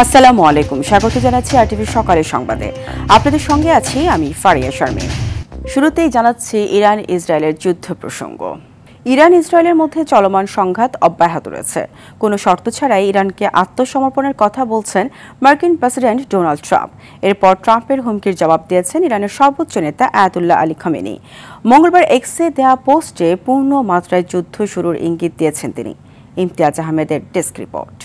আসসালামু আলাইকুম, স্বাগত জানাচ্ছি আরটিভি সকালের সংবাদে। আপনাদের সঙ্গে আছি আমি ফারিয়া শারমিন। শুরুতেই জানাচ্ছি ইরান ইসরায়েলের যুদ্ধ প্রসঙ্গ। ইরান ইসরায়েলের মধ্যে চলমান সংঘাত অব্যাহত রয়েছে। কোনো শর্ত ছাড়াই ইরানকে আত্মসমর্পণের কথা বলছেন মার্কিন প্রেসিডেন্ট ডোনাল্ড ট্রাম্প। এরপর ট্রাম্পের হুমকির জবাব দিয়েছেন ইরানের সর্বোচ্চ নেতা আয়াতুল্লাহ আলী খামেনি। মঙ্গলবার এক্সে দেয়া পোস্টে পূর্ণ মাত্রায় যুদ্ধ শুরুর ইঙ্গিত দিয়েছেন তিনি। ইমতিয়াজ আহমেদের ডেস্ক রিপোর্ট।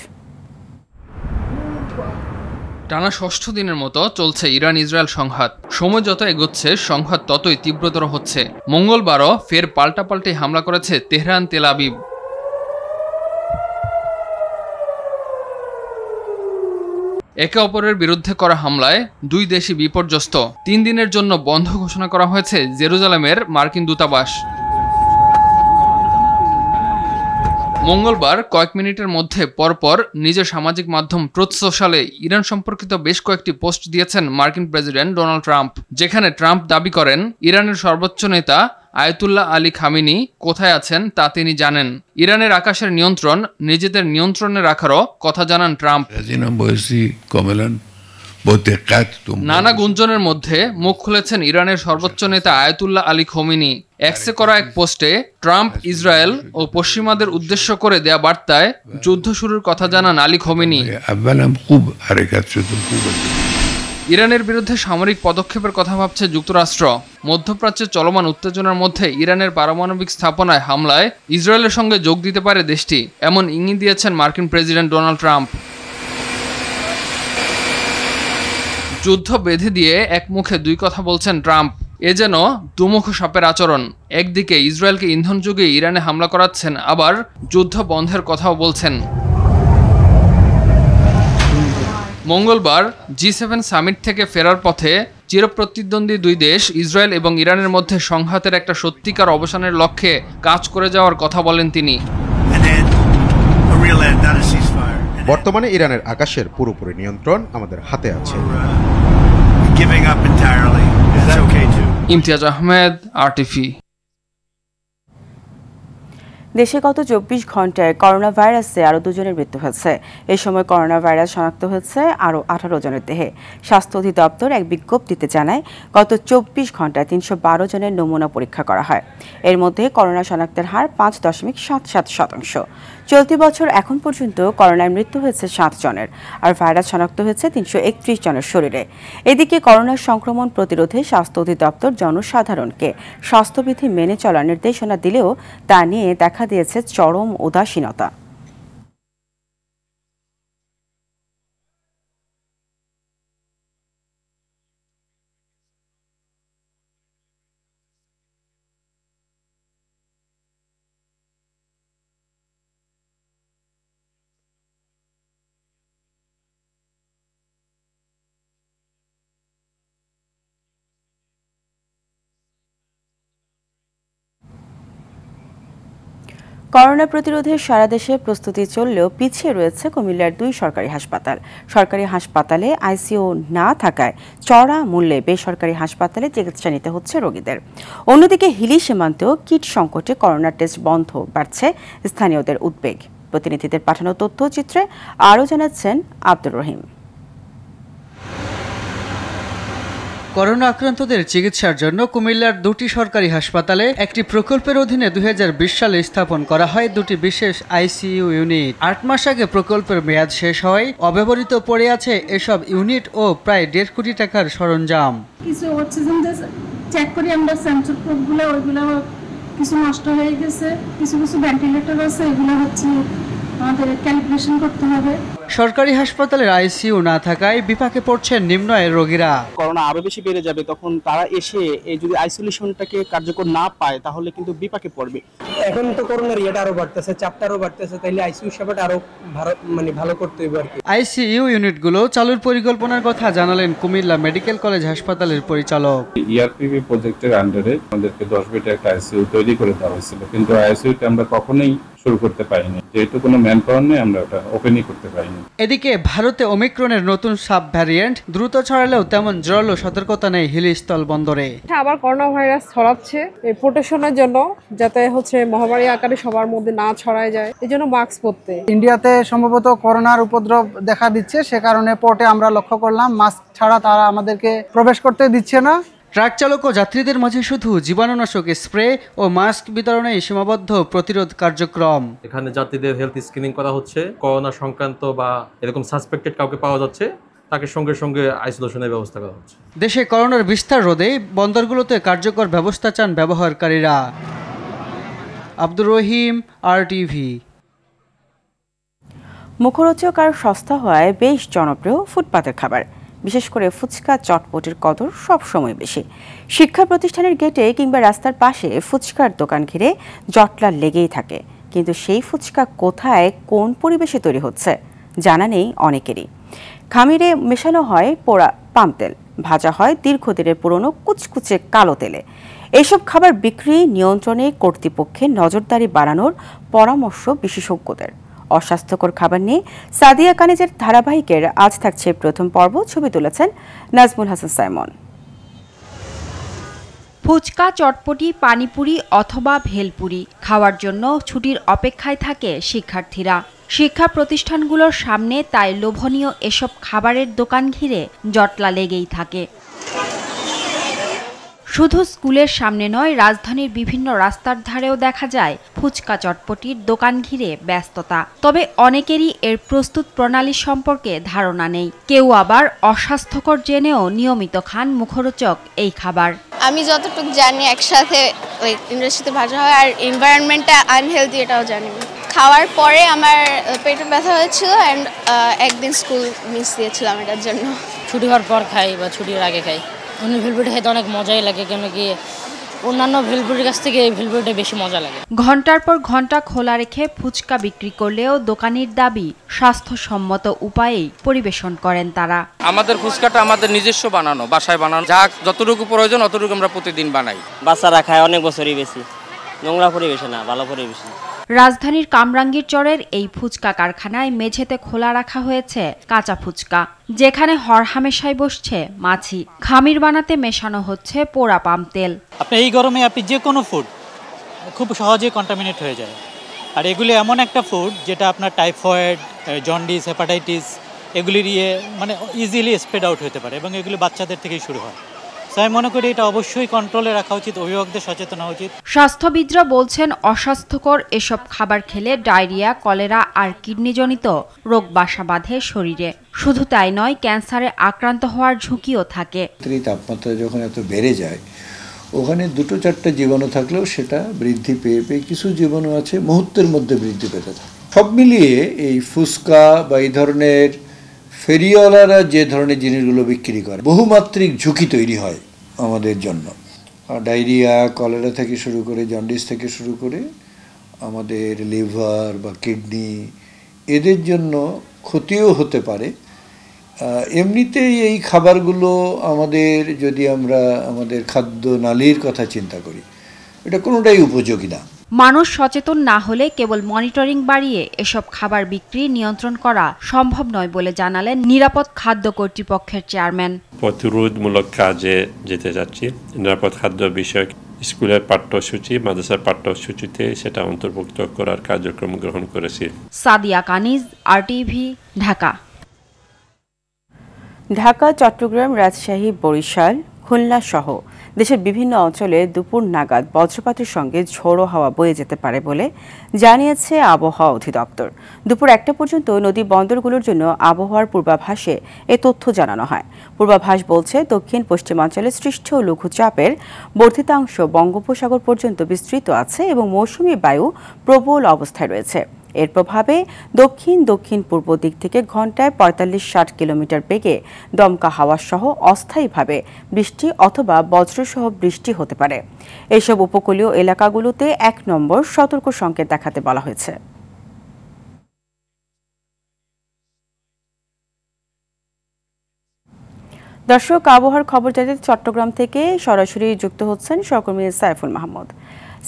টানা ষষ্ঠ দিনের মতো চলছে ইরান ইসরায়েল সংঘাত। সময় যত এগোচ্ছে সংঘাত ততই তীব্রতর হচ্ছে। মঙ্গলবারও ফের পাল্টাপাল্টি হামলা করেছে তেহরান, তেল আবিব। একে অপরের বিরুদ্ধে করা হামলায় দুই দেশই বিপর্যস্ত। 3 দিনের জন্য বন্ধ ঘোষণা করা হয়েছে জেরুজালেমের মার্কিন দূতাবাস। মঙ্গলবার কয়েক মিনিটের মধ্যে পরপর নিজের সামাজিক মাধ্যম ট্রুথ সোশ্যালে ইরান সম্পর্কিত বেশ কয়েকটি পোস্ট দিয়েছেন মার্কিন প্রেসিডেন্ট ডোনাল্ড ট্রাম্প, যেখানে ট্রাম্প দাবি করেন ইরানের সর্বোচ্চ নেতা আয়াতুল্লাহ আলী খামেনি কোথায় আছেন তা তিনি জানেন। ইরানের আকাশের নিয়ন্ত্রণ নিজেদের নিয়ন্ত্রণে রাখারও কথা জানান ট্রাম্প। নানা গুঞ্জনের মধ্যে মুখ খুলেছেন ইরানের সর্বোচ্চ নেতা আয়াতুল্লাহ আলী খামেনি। এক্সে করা এক পোস্টে ট্রাম্প ইসরায়েল ও পশ্চিমাদের উদ্দেশ্য করে দেয়া বার্তায় যুদ্ধ শুরুর কথা জানান আলী খামেনি। ইরানের বিরুদ্ধে সামরিক পদক্ষেপের কথা ভাবছে যুক্তরাষ্ট্র। মধ্যপ্রাচ্যের চলমান উত্তেজনার মধ্যে ইরানের পারমাণবিক স্থাপনায় হামলায় ইসরায়েলের সঙ্গে যোগ দিতে পারে দেশটি, এমন ইঙ্গিত দিয়েছেন মার্কিন প্রেসিডেন্ট ডোনাল্ড ট্রাম্প। যুদ্ধ বেঁধে দিয়ে এক মুখে দুই কথা বলছেন ট্রাম্প। এ যেন দুমুখ সাপের আচরণ। একদিকে ইসরায়েলকে ইন্ধন যুগে ইরানে হামলা করাচ্ছেন, আবার যুদ্ধ বন্ধের কথাও বলছেন। মঙ্গলবার G7 সামিট থেকে ফেরার পথে চিরপ্রতিদ্বন্দ্বী দুই দেশ ইসরায়েল এবং ইরানের মধ্যে সংঘাতের একটা সত্যিকার অবসানের লক্ষ্যে কাজ করে যাওয়ার কথা বলেন তিনি। বর্তমানে ইরানের আকাশের পুরোপুরি নিয়ন্ত্রণ আমাদের হাতে আছে। ইমতিয়াজ আহমেদ, আরটিভি। দেশে গত 24 ঘন্টায় করোনা ভাইরাসে আরও 2 জনের মৃত্যু হয়েছে। এই সময় করোনা ভাইরাস শনাক্ত হয়েছে আরও 18 জনের দেহে। স্বাস্থ্য অধিদপ্তর এক বিজ্ঞপ্তিতে জানায়, গত 24 ঘন্টায় 312 জনের নমুনা পরীক্ষা করা হয়। এর মধ্যে করোনা শনাক্তের হার 5.77%। চলতি বছর এখন পর্যন্ত করোনায় মৃত্যু হয়েছে 7 জনের, আর ভাইরাস শনাক্ত হয়েছে 331 জনের শরীরে। এদিকে করোনার সংক্রমণ প্রতিরোধে স্বাস্থ্য অধিদপ্তর জনসাধারণকে স্বাস্থ্যবিধি মেনে চলার নির্দেশনা দিলেও তা নিয়ে দেখা দিয়েছে চরম উদাসীনতা। করোনা প্রতিরোধে সারা দেশে প্রস্তুতি চললেও পিছিয়ে রয়েছে কুমিল্লার 2 সরকারি হাসপাতাল। সরকারি হাসপাতালে আইসিইউ না থাকায় চড়া মূল্যে বেসরকারি হাসপাতালে চিকিৎসা নিতে হচ্ছে রোগীদের। অন্যদিকে হিলি সীমান্তেও কিট সংকটে করোনা টেস্ট বন্ধ, বাড়ছে স্থানীয়দের উদ্বেগ। প্রতিনিধিদের পাঠানো তথ্যচিত্রে আরও জানাচ্ছেন আব্দুর রহিম। করোনা আক্রান্তদের চিকিৎসার জন্য কুমিল্লার 2টি সরকারি হাসপাতালে একটি প্রকল্পের অধীনে 2020 সালে স্থাপন করা হয় 2টি বিশেষ আইসিইউ ইউনিট। 8 মাস আগে প্রকল্পের মেয়াদ শেষ হওয়ায় অব্যবহৃত পড়ে আছে এসব ইউনিট ও প্রায় 1.5 কোটি টাকার সরঞ্জাম। কিছু অক্সিজেন চেক করি আমরা, সেন্সর প্রোবগুলো ওইগুলো কিছু নষ্ট হয়ে গেছে, কিছু ভেন্টিলেটর আছে, এগুলো হচ্ছে আমাদের ক্যালিব্রেশন করতে হবে। সরকারি হাসপাতালের আইসিইউ না থাকায় বিপাকে পড়ছেন নিম্ন আয়ের রোগীরা। করোনা আরো বেশি বেড়ে যাবে, তখন তারা এসে যদি আইসোলেশনটাকে কার্যকর না পায় তাহলে কিন্তু বিপাকে পড়বে। এখন তো করোনার ইয়েটা আরো বাড়তেছে, চাপটা আরো বাড়তেছে, তাইলে আইসিইউ সেবাটা আরো ভালো করতে হবে আর কি। আইসিইউ ইউনিটগুলো চালুর পরিকল্পনার কথা জানালেন কুমিল্লা মেডিকেল কলেজ হাসপাতালের পরিচালক। ইআরপিভি প্রজেক্টের আন্ডারে আমাদেরকে 10 বেডের একটা আইসিইউ তৈরি করে দেওয়া হয়েছিল, কিন্তু আইসিইউটা আমরা কখনোই শুরু করতে পারিনি, যেহেতু কোনো ম্যান পাওয়ার নেই আমরা ওটা ওপেনই করতে পারিনি। এদিকে ভারতে ওমিক্রনের নতুন সাব ভ্যারিয়েন্ট দ্রুত ছড়ালেও তেমন জোরালো সতর্কতা নেই হিলি স্থল বন্দরে। আবার করোনা ভাইরাস ছড়াচ্ছে, এই প্রোটেকশনের জন্য যাতে মহামারী আকারে সবার মধ্যে না ছড়ায় যায়, এই জন্য মাস্ক পরতে। ইন্ডিয়াতে সম্ভবত করোনার উপদ্রব দেখা দিচ্ছে, সে কারণে পোর্টে আমরা লক্ষ্য করলাম মাস্ক ছাড়া তারা আমাদেরকে প্রবেশ করতে দিচ্ছে না। ট্রাক চালক ও যাত্রীদের মাঝে শুধু জীবাণুনাশক স্প্রে ও মাস্ক বিতরণে সীমাবদ্ধ প্রতিরোধ কার্যক্রম। এখানে যাত্রীদের হেলথ স্ক্রিনিং করা হচ্ছে, করোনা সংক্রান্ত বা এরকম সাসপেক্টেড কাউকে পাওয়া যাচ্ছে তাকে সঙ্গে সঙ্গে আইসোলেশনের ব্যবস্থা করা হচ্ছে। দেশে করোনার বিস্তার রোধে বন্দরগুলোতে কার্যকর ব্যবস্থা চান ব্যবহারকারীরা। আব্দুর রহিম, RTV। মুখরোচক আর সস্তা হওয়ায় বেশ জনপ্রিয় ফুটপাতের খাবার, বিশেষ করে ফুচকা চটপটির কদর সবসময় বেশি। শিক্ষা প্রতিষ্ঠানের গেটে কিংবা রাস্তার পাশে ফুচকার দোকান ঘিরে জটলা লেগেই থাকে, কিন্তু সেই ফুচকা কোথায় কোন পরিবেশে তৈরি হচ্ছে জানা নেই অনেকেরই। খামিরে মেশানো হয় পোড়া পাম তেল, ভাজা হয় দীর্ঘদিনের পুরনো কুচকুচে কালো তেলে। এসব খাবার বিক্রি নিয়ন্ত্রণে কর্তৃপক্ষের নজরদারি বাড়ানোর পরামর্শ বিশেষজ্ঞদের। অস্বাস্থ্যকর খাবার নিয়ে সাদিয়া কানিজের ধারাবাহিকের আজ থাকছে প্রথম পর্ব। ছবি তুলেছেন নাজমুল হাসান সাইমন। ফুচকা, চটপটি, পানিপুরি অথবা ভেলপুরি খাওয়ার জন্য ছুটির অপেক্ষায় থাকে শিক্ষার্থীরা। শিক্ষা প্রতিষ্ঠানগুলোর সামনে তাই লোভনীয় এসব খাবারের দোকান ঘিরে জটলা লেগেই থাকে। শুধু স্কুলের সামনে নয়, রাজধানীর বিভিন্ন রাস্তার ধারেও দেখা যায় ফুচকা চটপটির দোকান ঘিরে ব্যস্ততা। তবে অনেকেরই এর প্রস্তুত প্রণালী সম্পর্কে ধারণা নেই। কেউ আবার অস্বাস্থ্যকর জেনেও নিয়মিত খান মুখরোচক এই খাবার। আমি যতটুকু জানি একসাথে ওই ইন্ডাস্ট্রিতে ভাজা হয় আর এনভায়রনমেন্টটা আনহেলদি, এটাও জানি। খাওয়ার পরে আমার পেটে ব্যথা হয়েছিল অ্যান্ড একদিন স্কুল মিস দিয়েছিলাম এটার জন্য। ছুটি হওয়ার পর খাই বা ছুটির আগে খাই। অন্য ভেলপুরি খেতে অনেক মজাই লাগে, কেন কি অন্যান্য ভেলপুরির কাছ থেকে এই ভেলপুরিটা বেশি মজা লাগে। ঘন্টার পর ঘন্টা খোলা রেখে ফুচকা বিক্রি করলেও দোকানির দাবি স্বাস্থ্যসম্মত উপায়েই পরিবেশন করেন তারা। আমাদের ফুচকাটা আমাদের নিজস্ব বানানো, বাসায় বানানো, যা যতটুকু প্রয়োজন অতটুকু আমরা প্রতিদিন বানাই। বাচ্চারা খায় অনেক বছরই বেশি, নোংরা পরিবেশে না, ভালো পরিবেশে। রাজধানীর কামরাঙ্গীর চরের এই ফুচকা কারখানায় মেঝেতে খোলা রাখা হয়েছে কাঁচা ফুচকা, যেখানে হরহামেশাই বসছে মাছি। খামির বানাতে মেশানো হচ্ছে পোড়া পাম তেল। আপনি এই গরমে আপনি যে কোনো ফুড খুব সহজে কন্টামিনেট হয়ে যায়, আর এগুলি এমন একটা ফুড যেটা আপনার টাইফয়েড, জন্ডিস, হেপাটাইটিস এগুলির ইজিলি স্প্রেড আউট হতে পারে, এবং এগুলি বাচ্চাদের থেকেই শুরু হয়। আমি মনে করি এটা অবশ্যই কন্ট্রোলে রাখা উচিত, অভিভাবকদের সচেতন হওয়া উচিত। স্বাস্থ্যবিদরা বলছেন অস্বাস্থ্যকর এসব খাবার খেলে ডায়রিয়া, কলেরা আর কিডনিজনিত রোগ বাসা বাঁধে শরীরে। শুধু তাই নয়, ক্যান্সারে আক্রান্ত হওয়ার ঝুঁকিও থাকে। তাপমাত্রা যখন এত বেড়ে যায়, ওখানে 2-4টা জীবাণু থাকলেও সেটা বৃদ্ধি পেয়ে পেয়ে কিছু জীবাণু আছে মুহূর্তের মধ্যে বৃদ্ধি পেতে থাকে। সব মিলিয়ে এই ফুচকা বা এই ধরনের ফেরিওয়ালারা যে ধরনের জিনিসগুলো বিক্রি করে, বহুমাত্রিক ঝুঁকি তৈরি হয় আমাদের জন্য। ডায়রিয়া, কলেরা থেকে শুরু করে, জন্ডিস থেকে শুরু করে আমাদের লিভার বা কিডনি, এদের জন্য ক্ষতিও হতে পারে। এমনিতেই এই খাবারগুলো আমাদের, যদি আমরা আমাদের খাদ্য নালীর কথা চিন্তা করি, এটা কোনোটাই উপযোগী না। মানুষ সচেতন না হলে কেবল মনিটরিং বাড়িয়ে এসব খাবার বিক্রি নিয়ন্ত্রণ করা সম্ভব নয় বলে জানালেন নিরাপদ খাদ্য কর্তৃপক্ষের চেয়ারম্যান। প্রতিরোধমূলক কাজে যেতে যাচ্ছি। নিরাপদ খাদ্য বিষয়ক স্কুলের পাঠ্যসূচি, মাদ্রাসার পাঠ্যসূচিতে সেটা অন্তর্ভুক্ত করার কার্যক্রম গ্রহণ করেছি। সাদিয়া কানিজ, RTV, ঢাকা। ঢাকা, চট্টগ্রাম, রাজশাহী, বরিশাল, খুলনা সহ দেশের বিভিন্ন অঞ্চলে দুপুর নাগাদ বজ্রপাতের সঙ্গে ঝোড়ো হাওয়া বয়ে যেতে পারে বলে জানিয়েছে আবহাওয়া অধিদপ্তর। দুপুর 1টা পর্যন্ত নদী বন্দরগুলোর জন্য আবহাওয়ার পূর্বাভাসে এ তথ্য জানানো হয়। পূর্বাভাস বলছে, দক্ষিণ পশ্চিমাঞ্চলে সৃষ্ট লঘুচাপের বর্ধিতাংশ বঙ্গোপসাগর পর্যন্ত বিস্তৃত আছে এবং মৌসুমী বায়ু প্রবল অবস্থায় রয়েছে। এর প্রভাবে দক্ষিণ দক্ষিণ পূর্ব দিক থেকে ঘন্টায় 45-60 কিলোমিটার বেগে দমকা হাওয়া সহ অস্থায়ীভাবে বৃষ্টি অথবা বজ্রসহ বৃষ্টি হতে পারে। এসব উপকূলীয় এলাকাগুলোতে 1 নম্বর সতর্ক সংকেত দেখাতে বলা হয়েছে। দর্শক, আবহাওয়ার খবর জানাতে চট্টগ্রাম থেকে সরাসরি যুক্ত হচ্ছেন সহকর্মী সাইফুল মাহমুদ।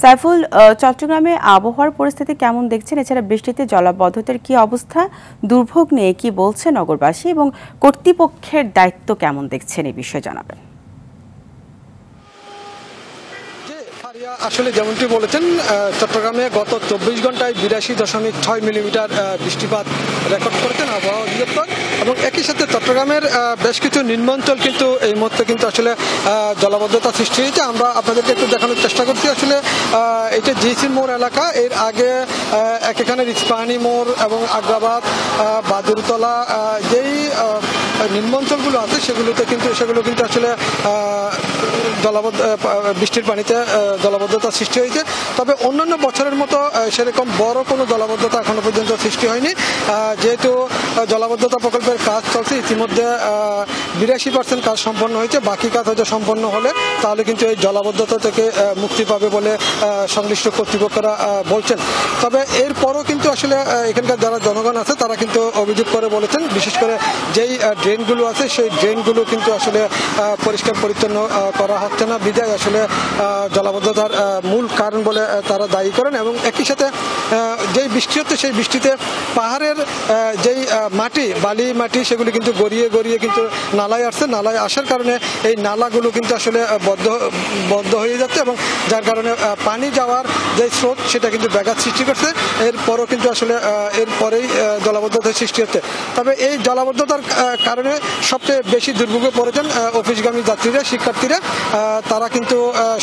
সাইফুল, চট্টগ্রামে আবহাওয়ার পরিস্থিতি কেমন দেখছেন? এছাড়া বৃষ্টিতে জলাবদ্ধতার কি অবস্থা, দুর্ভোগ নিয়ে কি বলছে নগরবাসী এবং কর্তৃপক্ষের দায়িত্ব কেমন দেখছেন এই বিষয়ে জানাবেন। আসলে যেমনটি বলেছেন, চট্টগ্রামে গত 24 ঘন্টায় 82.6 মিলিমিটার বৃষ্টিপাত রেকর্ড করেছেন আবহাওয়া অধিদপ্তর এবং একই সাথে চট্টগ্রামের বেশ কিছু নিম্নাঞ্চল কিন্তু এই মুহূর্তে কিন্তু আসলে জলাবদ্ধতা সৃষ্টি হয়েছে। আমরা আপনাদেরকে একটু দেখানোর চেষ্টা করছি। আসলে এটা জিসি মোড় এলাকা, এর আগে এখানে রিসপাহানি মোড় এবং আগ্রাবাদ, বাদুরতলা যেই নিম্নাঞ্চলগুলো আছে সেগুলো কিন্তু আসলে বৃষ্টির পানিতে জলাবদ্ধতা সৃষ্টি হয়েছে। তবে অন্যান্য বছরের মতো সেরকম বড় কোনো জলাবদ্ধতা এখনো পর্যন্ত সৃষ্টি হয়নি। যেহেতু জলাবদ্ধতা প্রকল্পের কাজ চলছে, ইতিমধ্যে 82% কাজ সম্পন্ন হয়েছে, বাকি কাজ হয়তো সম্পন্ন হলে তাহলে কিন্তু এই জলাবদ্ধতা থেকে মুক্তি পাবে বলে সংশ্লিষ্ট কর্তৃপক্ষরা বলছেন। তবে এরপরও কিন্তু আসলে এখানকার যারা জনগণ আছে তারা কিন্তু অভিযোগ করে বলেছেন, বিশেষ করে যেই ড্রেনগুলো আছে সেই ড্রেনগুলো কিন্তু আসলে পরিষ্কার পরিচ্ছন্ন করা হচ্ছে না, বিধায় আসলে জলাবদ্ধতার মূল কারণ বলে তারা দায়ী করেন। এবং একই সাথে যেই বৃষ্টি হচ্ছে সেই বৃষ্টিতে পাহাড়ের যেই বালি মাটি সেগুলি কিন্তু গড়িয়ে কিন্তু নালায় আসছে। নালায় আসার কারণে এই নালাগুলো কিন্তু আসলে বদ্ধ হয়ে যাচ্ছে এবং যার কারণে পানি যাওয়ার যে স্রোত সেটা কিন্তু ব্যাঘাত সৃষ্টি করছে। এরপরও কিন্তু আসলে এরপরেই জলাবদ্ধতার সৃষ্টি হচ্ছে। তবে এই জলাবদ্ধতার কারণে সবচেয়ে বেশি দুর্ভোগে পড়েছেন অফিসগামী যাত্রীরা, শিক্ষার্থীরা। তারা কিন্তু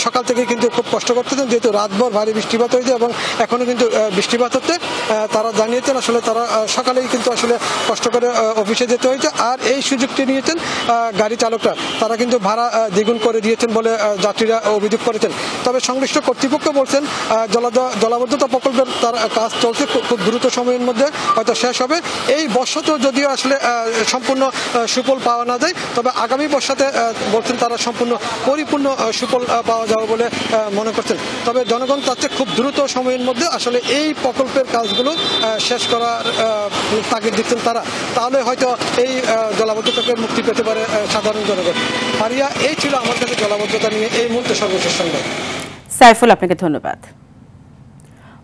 সকাল থেকে কিন্তু খুব কষ্ট করতেছেন, যেহেতু রাতভর ভারী বৃষ্টিপাত হয়েছে এবং এখনো কিন্তু বৃষ্টিপাত হচ্ছে। তারা জানিয়েছেন আসলে তারা সকালেই কিন্তু আসলে কষ্ট করে অফিসে যেতে হয়েছে। আর এই সুযোগটি নিয়েছেন গাড়ি চালকরা, তারা কিন্তু ভাড়া দ্বিগুণ করে দিয়েছেন বলে যাত্রীরা অভিযোগ করেছেন। তবে সংশ্লিষ্ট কর্তৃপক্ষ বলছেন জলাবদ্ধতা প্রকল্পের তার কাজ চলছে, খুব দ্রুত সময়ের মধ্যে হয়তো শেষ হবে। এই বর্ষাতে যদিও আসলে সম্পূর্ণ সুফল পাওয়া না যায়, তবে আগামী বর্ষাতে বলছেন তারা সম্পূর্ণ পরিপূর্ণ সুফল পাওয়া যাবে বলে মনে করছেন। তবে জনগণ চাচ্ছে খুব দ্রুত সময়ের মধ্যে আসলে এই প্রকল্পের কাজগুলো শেষ করার তাগিদ দিচ্ছেন তারা, তাহলে হয়তো এই জলাবদ্ধতা থেকে মুক্তি পেতে পারে সাধারণ জনগণ। ফারিয়া, এই ছিল আমার কাছে জলাবদ্ধতা নিয়ে এই মুহূর্তে সর্বশেষ সংবাদ। সাইফুল, আপনাকে ধন্যবাদ।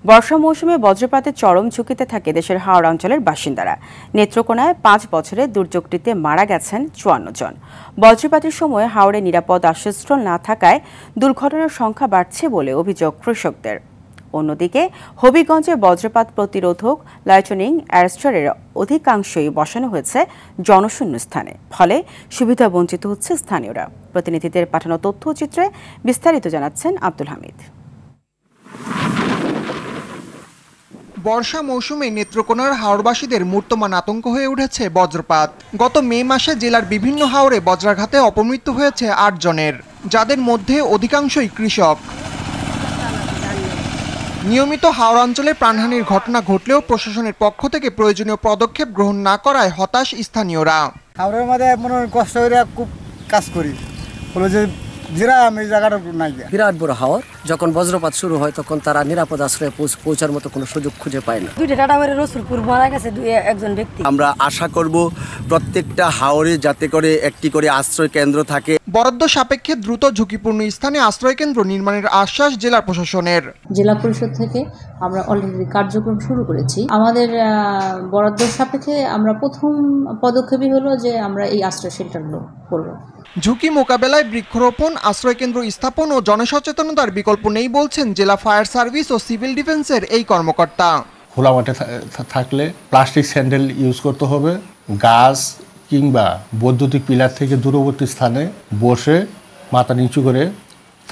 বর্ষা মৌসুমে বজ্রপাতের চরম ঝুঁকিতে থাকে দেশের হাওড় অঞ্চলের বাসিন্দারা। নেত্রকোনায় 5 বছরে দুর্যোগটিতে মারা গেছেন 54 জন। বজ্রপাতের সময় হাওড়ে নিরাপদ আশ্রয়স্থল না থাকায় দুর্ঘটনার সংখ্যা বাড়ছে বলে অভিযোগ কৃষকদের। অন্যদিকে হবিগঞ্জে বজ্রপাত প্রতিরোধক লাইটনিং অ্যারেস্টারের অধিকাংশই বসানো হয়েছে জনশূন্য স্থানে, ফলে সুবিধা বঞ্চিত হচ্ছে স্থানীয়রা। প্রতিনিধিদের পাঠানো তথ্যচিত্রে বিস্তারিত জানাচ্ছেন আব্দুল হামিদ। বর্ষা মৌসুমে নেত্রকোনার হাওড়বাসীদের মূর্তমান আতঙ্ক হয়ে উঠেছে বজ্রপাত। গত মে মাসে জেলার বিভিন্ন হাওরে বজ্রাঘাতে অপমৃত্যু হয়েছে 8 জনের, যাদের মধ্যে অধিকাংশই কৃষক। নিয়মিত হাওড় অঞ্চলে প্রাণহানির ঘটনা ঘটলেও প্রশাসনের পক্ষ থেকে প্রয়োজনীয় পদক্ষেপ গ্রহণ না করায় হতাশ স্থানীয়রা। হাওড়ের মধ্যে মনে কষ্ট করে খুব কাজ করি, বলে যে বিরাট বড় হাওর, যখন বজ্রপাত শুরু হয় তখন তারা নিরাপদ আশ্রয়ে পৌঁছার মতো কোনো সুযোগ খুঁজে পায় না। রসুলপুর মারা গেছে একজন ব্যক্তি। আমরা আশা করব প্রত্যেকটা হাওরে যাতে করে একটি করে আশ্রয় কেন্দ্র থাকে। বরাদ্দ সাপেক্ষে দ্রুত ঝুঁকিপূর্ণ স্থানে আশ্রয় কেন্দ্র নির্মাণের আশ্বাস জেলা প্রশাসনের। জেলা পরিষদ থেকে আমরা অলরেডি কার্যক্রম শুরু করেছি। আমাদের বরাদ্দ সাপেক্ষে আমরা প্রথম পদক্ষেপই হলো যে আমরা এই আশ্রয় শেল্টারগুলো করব। ঝুঁকি মোকাবেলায় বৃক্ষরোপণ, আশ্রয়কেন্দ্র স্থাপন ও জনসচেতনতার বিকল্প নেই বলছেন জেলা ফায়ার সার্ভিস ও সিভিল ডিফেন্সের এই কর্মকর্তা। খোলা মাঠে থাকলে প্লাস্টিক স্যান্ডেল ইউজ করতে হবে, গাছ কিংবা বৈদ্যুতিক পিলার থেকে দূরবর্তী স্থানে বসে মাথা নিচু করে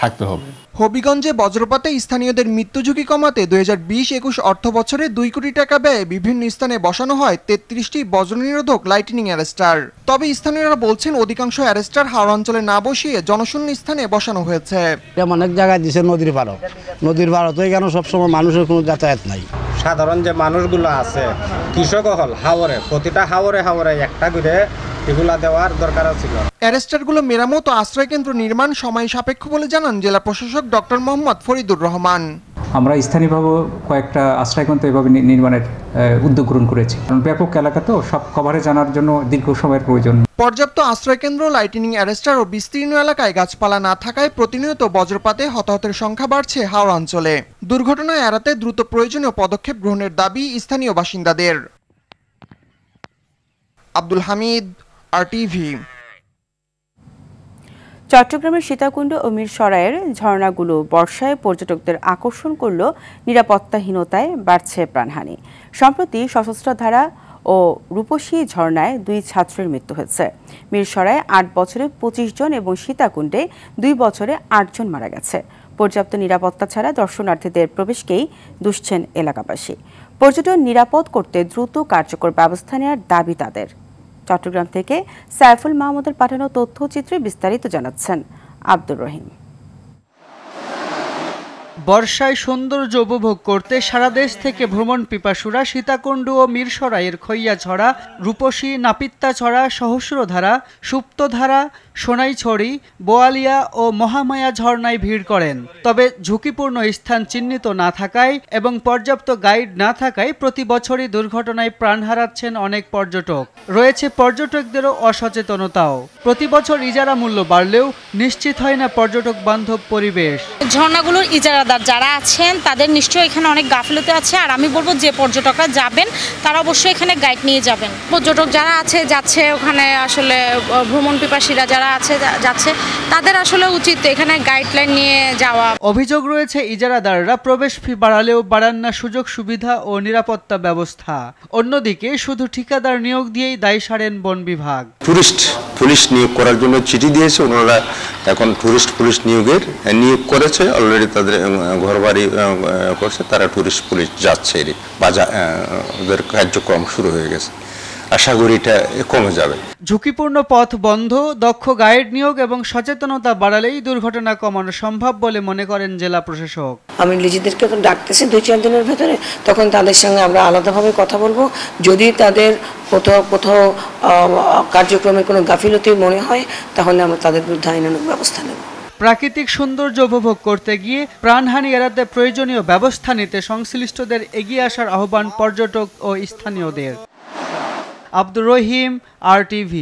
থাকতে হবে। হবিগঞ্জে বজ্রপাতে স্থানীয়দের মৃত্যু ঝুঁকি কমাতে 2020-21 অর্থ বছরে 2 কোটি টাকা ব্যয়ে বিভিন্ন স্থানে বসানো হয় 33টি বজ্রনিরোধক লাইটনিং অ্যারেস্টার। তবে স্থানীয়রা বলছেন অধিকাংশ অ্যারেস্টার হাওড় অঞ্চলে না বসিয়ে জনশূন্য স্থানে বসানো হয়েছে। অনেক জায়গায় দিচ্ছে নদীর পাড় তো এখানে সবসময় মানুষের কোনো যাতায়াত নাই। সাধারণ যে মানুষগুলো আছে, কৃষক হল হাওরে, প্রতিটা হাওরে একটা করে এগুলা দেওয়ার দরকার ছিল। অ্যারেস্টারগুলো মেরামত ও আশ্রয় কেন্দ্র নির্মাণ সময় সাপেক্ষ বলে জানান জেলা প্রশাসক ডক্টর মোহাম্মদ ফরিদুর রহমান। আমরা স্থানীয়ভাবে কয়েকটা আশ্রয়কেন্দ্র এভাবে নির্মাণের উদ্যোগ গ্রহণ করেছি, কারণ ব্যাপক এলাকা তো সব কভারেজ আনার জন্য দীর্ঘ সময়ের প্রয়োজন। পর্যাপ্ত আশ্রয়কেন্দ্র, লাইটিনিং অ্যারেস্টার ও বিস্তীর্ণ এলাকায় গাছপালা না থাকায় প্রতিনিয়ত বজ্রপাতে হতাহতের সংখ্যা বাড়ছে হাওড়া অঞ্চলে। দুর্ঘটনা এড়াতে দ্রুত প্রয়োজনীয় পদক্ষেপ গ্রহণের দাবি স্থানীয় বাসিন্দাদের। আব্দুল হামিদ, RTV। চট্টগ্রামের সীতাকুণ্ড ও মিরসরাইয়ের ঝর্ণাগুলো বর্ষায় পর্যটকদের আকর্ষণ করলেও নিরাপত্তাহীনতায় বাড়ছে প্রাণহানি। সম্প্রতি সশস্ত্র ধারা ও রূপসী ঝর্ণায় 2 ছাত্রের মৃত্যু হয়েছে। মিরসরায় 8 বছরে 25 জন এবং সীতাকুণ্ডে 2 বছরে 8 জন মারা গেছে। পর্যাপ্ত নিরাপত্তা ছাড়া দর্শনার্থীদের প্রবেশকেই দুষছেন এলাকাবাসী। পর্যটন নিরাপদ করতে দ্রুত কার্যকর ব্যবস্থা নেওয়ার দাবি তাদের। চট্টগ্রাম থেকে সাইফুল মাহমুদের পাঠানো তথ্যচিত্রে বিস্তারিত জানাচ্ছেন আব্দুর রহিম। বর্ষায় সৌন্দর্য উপভোগ করতে সারা দেশ থেকে ভ্রমণ পিপাসুরা সীতাকুণ্ড ও মিরসরাইয়ের খৈয়াছড়া, রূপসী, নাপিত্তাছড়া, সহস্রধারা, সুপ্তধারা, সোনাইছড়ি, বোয়ালিয়া ও মহামায়া ঝর্ণায় ভিড় করেন। তবে ঝুঁকিপূর্ণ স্থান চিহ্নিত না থাকায় এবং পর্যাপ্ত গাইড না থাকায় প্রতি বছরই দুর্ঘটনায় প্রাণ হারাচ্ছেন অনেক পর্যটক। রয়েছে পর্যটকদেরও অসচেতনতাও। প্রতি বছর ইজারা মূল্য বাড়লেও নিশ্চিত হয় না পর্যটক বান্ধব পরিবেশ। ঝর্ণাগুলোর ইজারাদার যারা আছেন তাদের নিশ্চয়ই এখানে অনেক গাফিলতি আছে। আর আমি বলবো যে পর্যটকরা যাবেন তারা অবশ্যই এখানে গাইড নিয়ে যাবেন। পর্যটক যারা যাচ্ছে ওখানে আসলে ভ্রমণ পিপাসীরা যারা যাচ্ছে তাদের আসলে উচিত এখানে গাইডলাইন নিয়ে যাওয়া। অভিযোগ রয়েছে ইজারাদাররা প্রবেশ ফি বাড়ালেও বাড়ান না সুযোগ সুবিধা ও নিরাপত্তা ব্যবস্থা। অন্যদিকে শুধু ঠিকাদার নিয়োগ দিয়েই দায় সারেন বন বিভাগ। টুরিস্ট পুলিশ নিয়োগ করার জন্য চিঠি দিয়েছে, ওনারা এখন টুরিস্ট পুলিশ নিয়োগ করেছে অলরেডি, তাদের ঘরবাড়ি করছে, তারা টুরিস্ট পুলিশ যাচ্ছে, ওদের কার্যক্রম শুরু হয়ে গেছে। আশা করি এটা কমে যাবে। ঝুঁকিপূর্ণ পথ বন্ধ, দক্ষ গাইড নিয়োগ এবং সচেতনতা বাড়ালেই দুর্ঘটনা কমানো সম্ভব বলে মনে করেন জেলা প্রশাসক। আমি নিজেদেরকে ডাকতেছি 2-4 দিনের ভেতরে, তখন তাদের সঙ্গে আমরা আলাদাভাবে কথা বলবো। যদি তাদের কোথাও কার্যক্রমে কোনো গাফিলতি মনে হয় তাহলে আমরা তাদের বিরুদ্ধে আইনানুগ ব্যবস্থা নেব। প্রাকৃতিক সৌন্দর্য উপভোগ করতে গিয়ে প্রাণহানি এড়াতে প্রয়োজনীয় ব্যবস্থা নিতে সংশ্লিষ্টদের এগিয়ে আসার আহ্বান পর্যটক ও স্থানীয়দের। আব্দুর রহিম, RTV।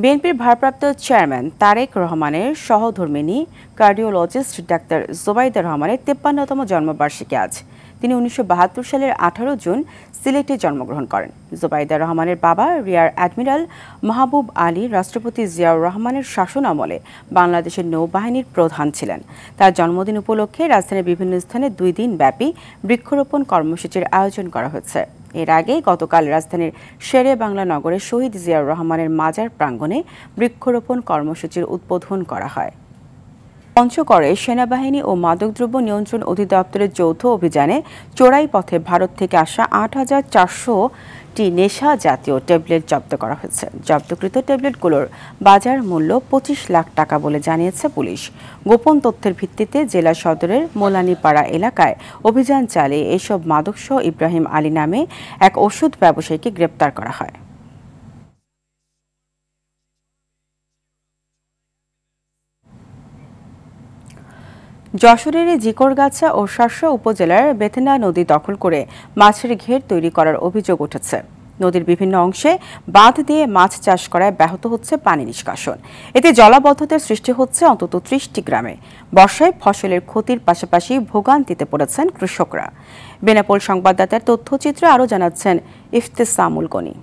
বিএনপির ভারপ্রাপ্ত চেয়ারম্যান তারেক রহমানের সহধর্মিণী কার্ডিওলজিস্ট ডাক্তার জোবাইদা রহমানের 53তম জন্মবার্ষিকী আজ। তিনি 1972 সালের 18 জুন সিলেটে জন্মগ্রহণ করেন। জোবাইদা রহমানের বাবা রিয়ার অ্যাডমিরাল মাহবুব আলী রাষ্ট্রপতি জিয়াউর রহমানের শাসন আমলে বাংলাদেশের নৌবাহিনীর প্রধান ছিলেন। তার জন্মদিন উপলক্ষে রাজধানীর বিভিন্ন স্থানে 2 দিন ব্যাপী বৃক্ষরোপণ কর্মসূচির আয়োজন করা হয়েছে। এর আগে গতকাল রাজধানীর শেরে বাংলা নগরে শহীদ জিয়াউর রহমানের মাজার প্রাঙ্গণে বৃক্ষরোপণ কর্মসূচির উদ্বোধন করা হয়। পঞ্চগড়ে সেনাবাহিনী ও মাদকদ্রব্য নিয়ন্ত্রণ অধিদপ্তরের যৌথ অভিযানে চোরাই পথে ভারত থেকে আসা ৮,৪০০টি নেশা জাতীয় ট্যাবলেট জব্দ করা হয়েছে। জব্দকৃত ট্যাবলেটগুলোর বাজার মূল্য 25 লাখ টাকা বলে জানিয়েছে পুলিশ। গোপন তথ্যের ভিত্তিতে জেলা সদরের মোলানীপাড়া এলাকায় অভিযান চালিয়ে এসব মাদকসহ ইব্রাহিম আলী নামে এক ওষুধ ব্যবসায়ীকে গ্রেপ্তার করা হয়। যশোরের জিকরগাছা ও শার্শা উপজেলার বেথেনা নদী দখল করে মাছের ঘের তৈরি করার অভিযোগ উঠেছে। নদীর বিভিন্ন অংশে বাঁধ দিয়ে মাছ চাষ করায় ব্যাহত হচ্ছে পানি নিষ্কাশন। এতে জলাবদ্ধতার সৃষ্টি হচ্ছে অন্তত 30টি গ্রামে। বর্ষায় ফসলের ক্ষতির পাশাপাশি ভোগান্তিতে পড়েছেন কৃষকরা। বেনাপোল সংবাদদাতার তথ্যচিত্রে আরও জানাচ্ছেন ইফতেসামুল গনি।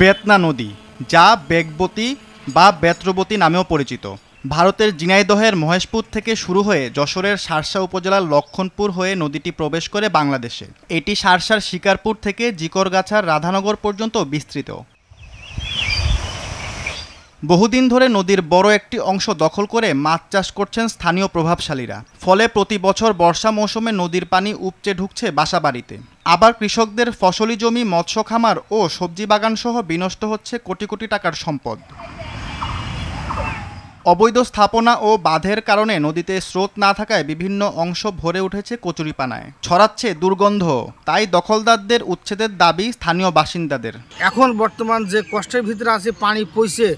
বেতনা নদী, যা বেগবতী বা বেত্রবতী নামেও পরিচিত, ভারতের ঝিনাইদহের মহেশপুর থেকে শুরু হয়ে যশোরের শার্শা উপজেলার লক্ষণপুর হয়ে নদীটি প্রবেশ করে বাংলাদেশে। এটি শার্শার শিকারপুর থেকে জিকরগাছার রাধানগর পর্যন্ত বিস্তৃত। বহুদিন ধরে নদীর বড় একটি অংশ দখল করে মাছ চাষ করছেন স্থানীয় প্রভাবশালীরা। ফলে প্রতি বছর বর্ষা মৌসুমে নদীর পানি উপচে ঢুকছে বাসাবাড়িতে। আবার কৃষকদের ফসলি জমি, মৎস্য খামার ও সবজি বাগান সহ বিনষ্ট হচ্ছে কোটি কোটি টাকার সম্পদ। অবৈধ স্থাপনা ও বাঁধের কারণে নদীতে স্রোত না থাকায় বিভিন্ন অংশ ভরে উঠেছে কচুরিপানায়, ছড়াচ্ছে দুর্গন্ধ। তাই দখলদারদের উচ্ছেদের দাবি স্থানীয় বাসিন্দাদের। এখন বর্তমান যে কষ্টের ভিতরে আছে, পানি পয়সে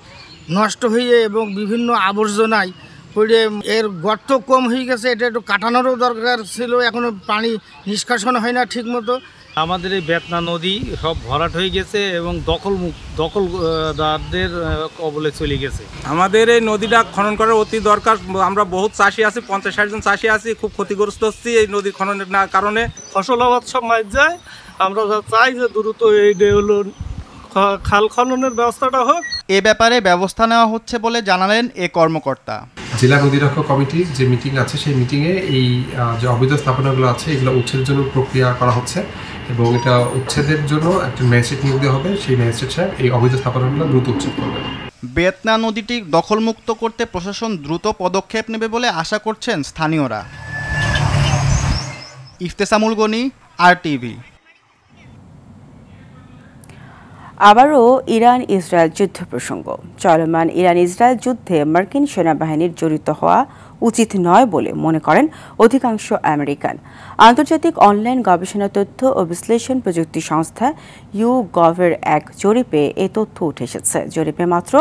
নষ্ট হয়ে এবং বিভিন্ন আবর্জনায় এর গর্ত কম হয়ে গেছে, এটা একটু কাটানোরও দরকার ছিল, এখনো পানি নিষ্কাশন হয় না ঠিক মতো। আমাদের এই বেতনা নদী সব ভরাট হয়ে গেছে এবং দখলদারদের কবলে চলে গেছে। আমাদের এই নদীটা খনন করার অতি দরকার। আমরা বহুত চাষি আছি, 50-60 জন চাষি আছি, খুব ক্ষতিগ্রস্ত হচ্ছি এই নদী খননের কারণে। ফসল আবাদ সব মার যায়। আমরা চাই যে দ্রুত এই হলো খাল খননের ব্যবস্থাটা হোক। এ ব্যাপারে ব্যবস্থা নেওয়া হচ্ছে বলে জানালেন এ কর্মকর্তা। জেলা নদীরক্ষা কমিটির যে মিটিং আছে সেই মিটিংয়ে এই যে অবৈধ স্থাপনাগুলো আছে এগুলো উচ্ছেদের জন্য প্রক্রিয়া করা হচ্ছে এবং এটা উচ্ছেদের জন্য একটা ম্যাজিস্ট্রেট নিয়োগ দেওয়া হবে। সেই ম্যাজিস্ট্রেট সাহেব এই অবৈধ স্থাপনাগুলো দ্রুত উচ্ছেদ করবেন। বেতনা নদীটি দখলমুক্ত করতে প্রশাসন দ্রুত পদক্ষেপ নেবে বলে আশা করছেন স্থানীয়রা। ইফতেসামুল গনি, RTV। আবারও ইরান ইসরায়েল যুদ্ধ প্রসঙ্গ। চলমান ইরান ইসরায়েল যুদ্ধে মার্কিন সেনাবাহিনীর জড়িত হওয়া উচিত নয় বলে মনে করেন অধিকাংশ আমেরিকান। আন্তর্জাতিক অনলাইন গবেষণা তথ্য ও বিশ্লেষণ প্রযুক্তি সংস্থা YouGov-এর এক জরিপে এ তথ্য উঠে এসেছে। জরিপে মাত্র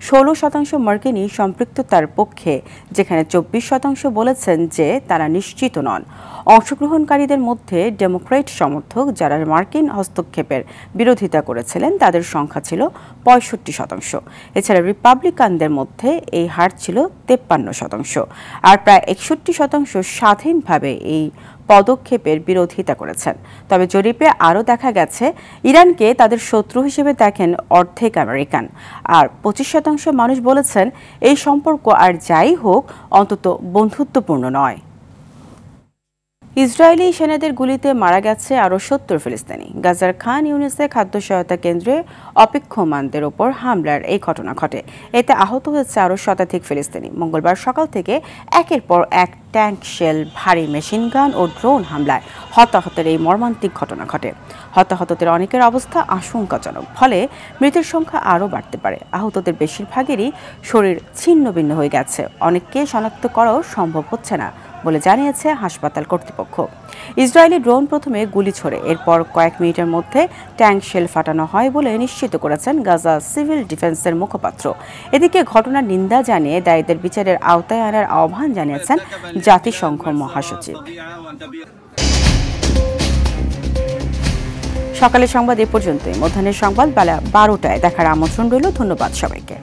16% মার্কিনই সম্পৃক্ততার পক্ষে, যেখানে 24% বলেছেন যে তারা নিশ্চিত নন। অংশগ্রহণকারীদের মধ্যে ডেমোক্রেট সমর্থক যারা মার্কিন হস্তক্ষেপের বিরোধিতা করেছিলেন তাদের সংখ্যা ছিল 65%। এছাড়া রিপাবলিকানদের মধ্যে এই হার ছিল 53%, আর প্রায় 61% স্বাধীনভাবে এই পদক্ষেপের বিরোধিতা করেছেন। তবে জরিপে আরও দেখা গেছে ইরানকে তাদের শত্রু হিসেবে দেখেন অর্ধেক আমেরিকান, আর 25% মানুষ বলেছেন এই সম্পর্ক আর যাই হোক অন্তত বন্ধুত্বপূর্ণ নয়। ইসরায়েলি সেনাদের গুলিতে মারা গেছে আরও 70 ফিলিস্তিনি। গাজার খান ইউনিসে খাদ্য সহায়তা কেন্দ্রে অপেক্ষমানদের ওপর হামলার এই ঘটনা ঘটে। এতে আহত হয়েছে আরও শতাধিক ফিলিস্তিনি। মঙ্গলবার সকাল থেকে একের পর এক ট্যাঙ্ক, শেল, ভারী মেশিনগান ও ড্রোন হামলায় হতাহতের এই মর্মান্তিক ঘটনা ঘটে। হতাহতদের অনেকের অবস্থা আশঙ্কাজনক, ফলে মৃতের সংখ্যা আরও বাড়তে পারে। আহতদের বেশিরভাগেরই শরীর ছিন্ন ভিন্ন হয়ে গেছে, অনেককে শনাক্ত করাও সম্ভব হচ্ছে না বলে জানিয়েছে হাসপাতাল কর্তৃপক্ষ। ইসরায়েলি ড্রোন প্রথমে গুলি ছোড়ে, এরপর কয়েক মিনিটের মধ্যে ট্যাঙ্ক শেল ফাটানো হয় বলে নিশ্চিত করেছেন গাজা সিভিল ডিফেন্সের মুখপাত্র। এদিকে ঘটনার নিন্দা জানিয়ে দায়ীদের বিচারের আওতায় আনার আহ্বান জানিয়েছেন জাতিসংঘ মহাসচিব। সকালের সংবাদ এ পর্যন্তই। মধ্যাহ্নের সংবাদ বেলা 12টায় দেখার আমন্ত্রণ রইল। ধন্যবাদ সবাইকে।